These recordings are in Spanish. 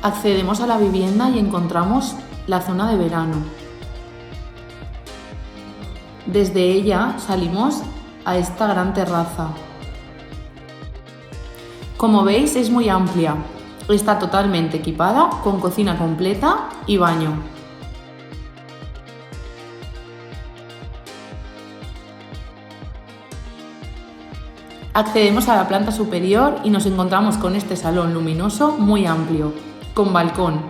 Accedemos a la vivienda y encontramos la zona de verano. Desde ella salimos a esta gran terraza. Como veis, es muy amplia. Está totalmente equipada con cocina completa y baño. Accedemos a la planta superior y nos encontramos con este salón luminoso muy amplio, con balcón.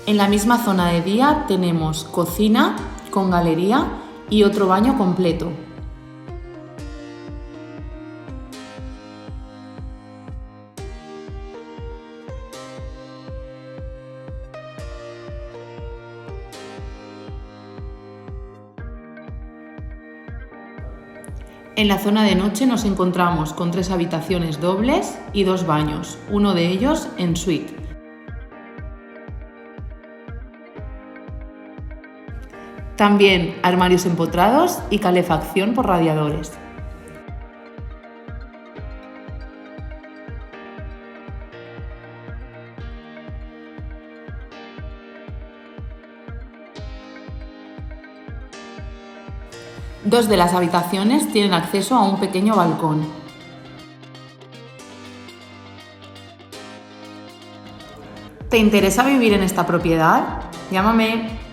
En la misma zona de día tenemos cocina con galería y otro baño completo. En la zona de noche nos encontramos con 3 habitaciones dobles y 2 baños, uno de ellos en suite. También armarios empotrados y calefacción por radiadores. Dos de las habitaciones tienen acceso a un pequeño balcón. ¿Te interesa vivir en esta propiedad? Llámame.